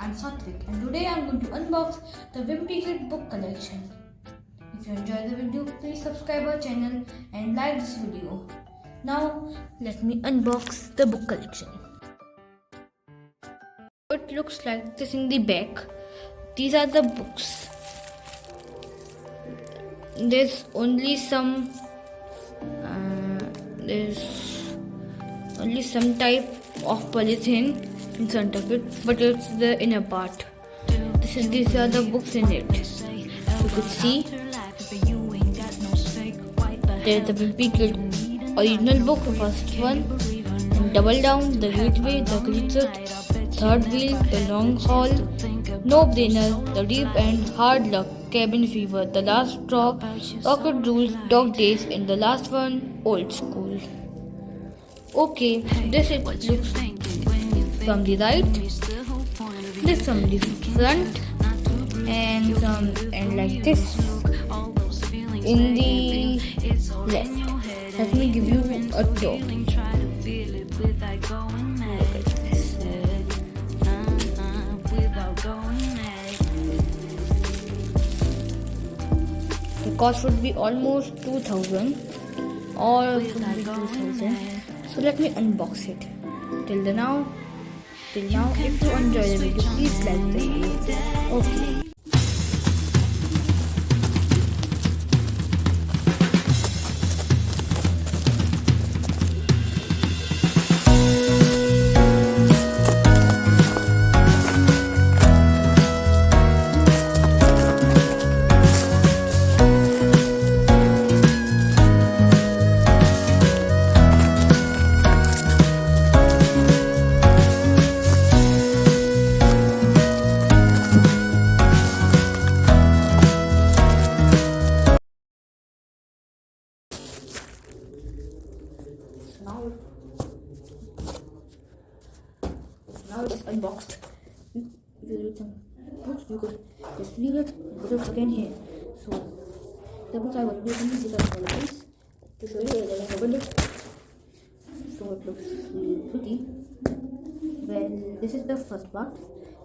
I'm Satvik and today I'm going to unbox the Wimpy Kid book collection. If you enjoy the video, please subscribe our channel and like this video. Now let me unbox the book collection. It looks like this in the back. These are the books. There's only some type of polythene in front of it, but it's the inner part. These are the books in it. You could see there's the Wimpy Kid original book, the first one, and Double Down, The Gateway, The Creature, Third Wheel, The Long Haul, No Brainer, The Deep End, Hard Luck, Cabin Fever, The Last Straw, Rocket Rules, Dog Days, and the last one, Old School. Okay, this it looks from the right, this from the front, and like this in the left. Let me give you a tour. Look at this. The cost would be almost 2,000 or would be 2,000. So let me unbox it. Till now, if you enjoy the video, please like the video. Okay. Now it is unboxed. If you read some books, you could just leave it and put it again here. So the books I will be using, these are all these to show you that I opened it. So it looks really pretty. Well, this is the first part.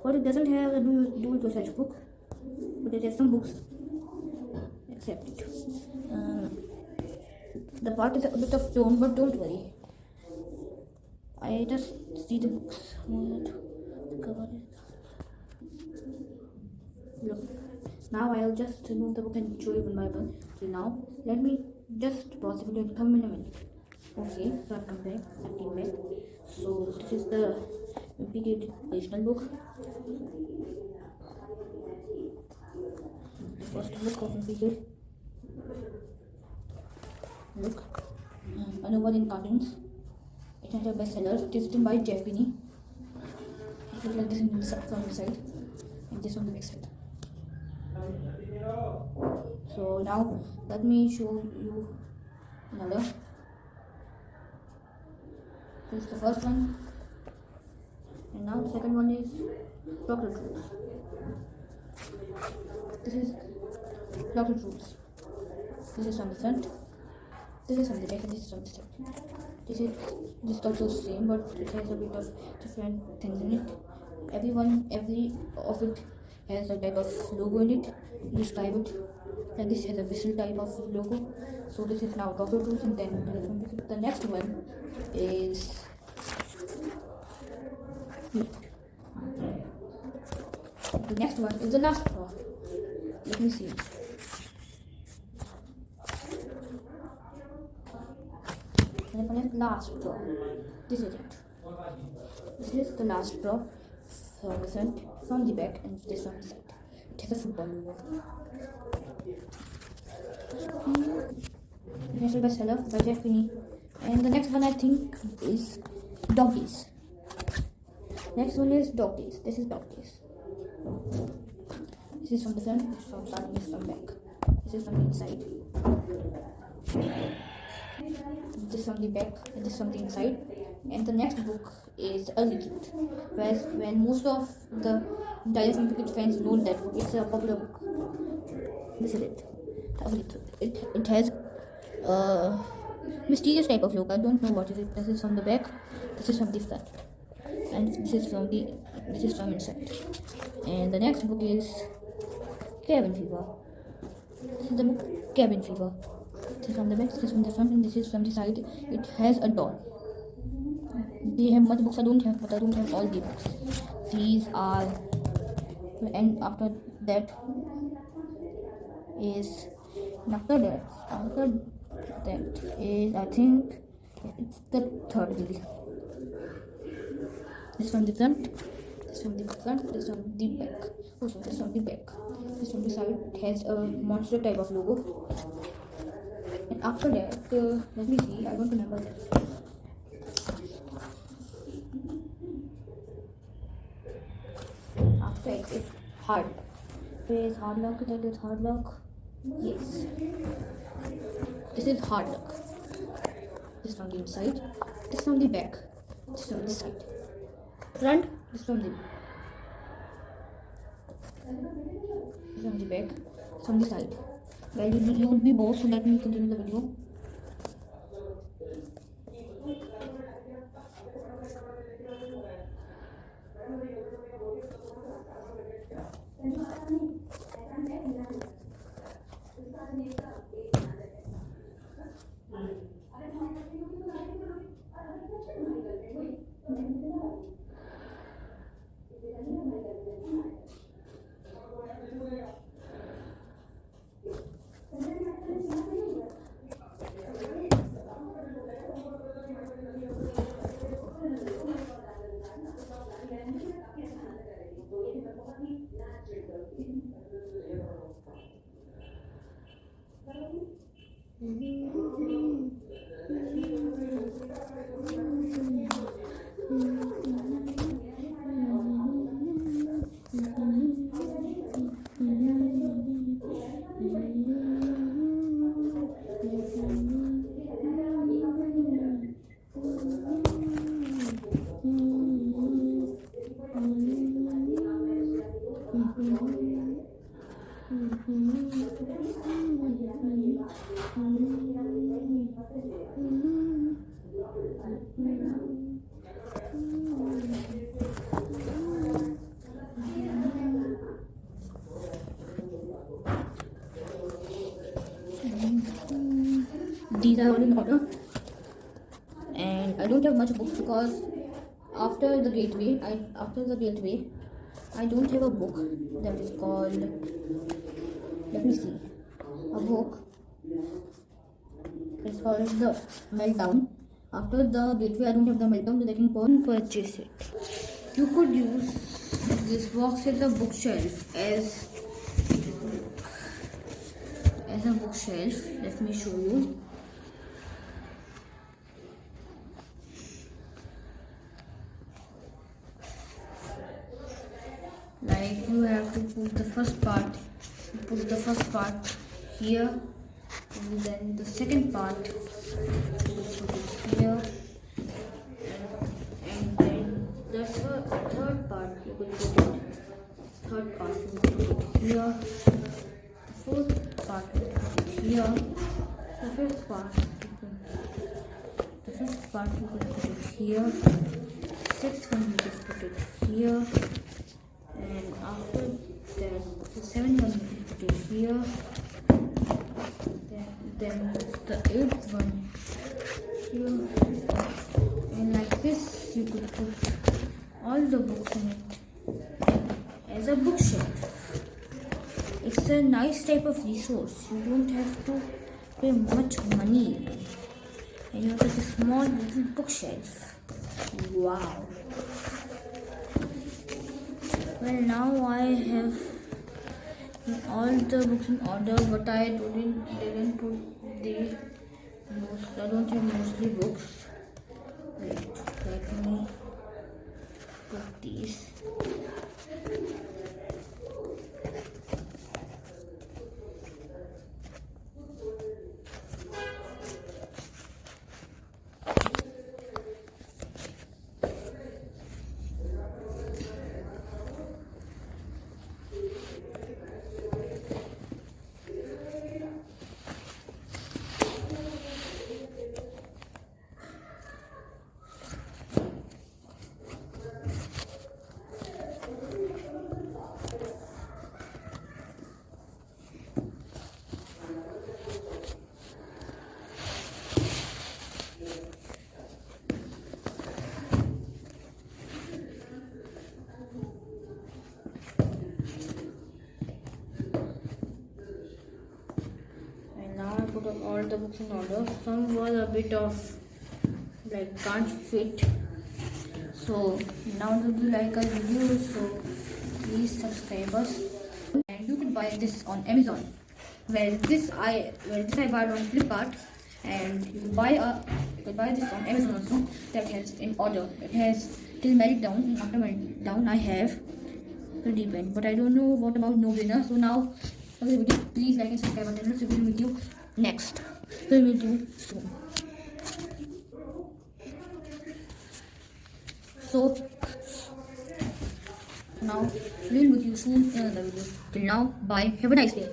But it doesn't have a do-it-yourself book, but it has some books except it. The part is a bit of torn, but don't worry. I just see the books. The cover is. Look. Now I'll just remove the book and show you one by one. So now let me just pause the video and come in a minute. Okay, so I've come back. I came back. So this is the Wimpy Kid original book. The first book of Wimpy Kid. Look, another in cartoons. It has a bestseller. It is written by Jeff Binney. It looks like this from the side and this on the back side. So now let me show you another. This is the first one, and now the second one is Rocket Rules. This is Rocket Rules. This is from the front. This is from the back and this is from the side. This is also the same, but it has a bit of different things in it. Every of it has a type of logo in it. Describe it. And this has a whistle type of logo. So this is now Rocket Rules, and then the next one is the last straw. Let me see. Last straw. This is it. This is the last straw from the front, from the back, and this from the side. It has a football logo. National bestseller by Jeff Binney. And the next one I think is Dog Days. Next one is Dog Days. This is Dog Days. This is from the front, this is from side, this is from back. This is from the inside. This from the back and this from the inside. And the next book is Early Truth, when most of the entire Wimpy Kid fans know that book. It's a popular book. This is it. Early Truth. It has a mysterious type of logo. I don't know what is it. This is from the back. This is from the front. And this is from the This is from inside. And the next book is Cabin Fever. This is the book Cabin Fever. This is from the back, this is from the front, and this is from the side. It has a door. They have much books I don't have, but I don't have all the books. These are, and after that is, after that is, I think it's the third wheel. This from the front, this from the front, this from the back. Oh, sorry, this from the back. This from the side. It has a monster type of logo. And after that, let me see, I don't remember that. After it is hard. Is hard lock, that is hard lock. Yes. This is hard lock. This from the inside. This from the back. This from the side. Front. This from the back. This from the side. Well, you would be bored, so let me continue the video. These are all in order, and I don't have much books because after the gateway I don't have a book that is called, let me see, a book is called the Meltdown. After the gateway I don't have the Meltdown, so I can purchase it. You could use this box as a bookshelf, as a bookshelf. Let me show you. Like, you have to put the first part here, and then the second part put it here, and then the third part you could put it here, the fourth part you could put it here, the fifth part you could put it here, sixth one you could put it here, and after that the seventh one you can put it here, then the eighth one here, and like this you could put all the books in it as a bookshelf. It's a nice type of resource. You don't have to pay much money, and you have such a small little bookshelf. Wow. Well, now I have all the books in order, but I didn't put the most. I don't have mostly books. Wait, let me put these. put all the books in order. Some was a bit of like can't fit. So now if you like our video, so please subscribe us. And you can buy this on Amazon. Well, this I bought on Flipkart, and you can buy this on Amazon also. That has in order. It has till merit down. And after merit down, I have the deep end. But I don't know what about no winner. So now, please like and subscribe our channel. So we will meet you next. We will meet you soon. So now we will meet you soon in another video. Till now, bye. Have a nice day.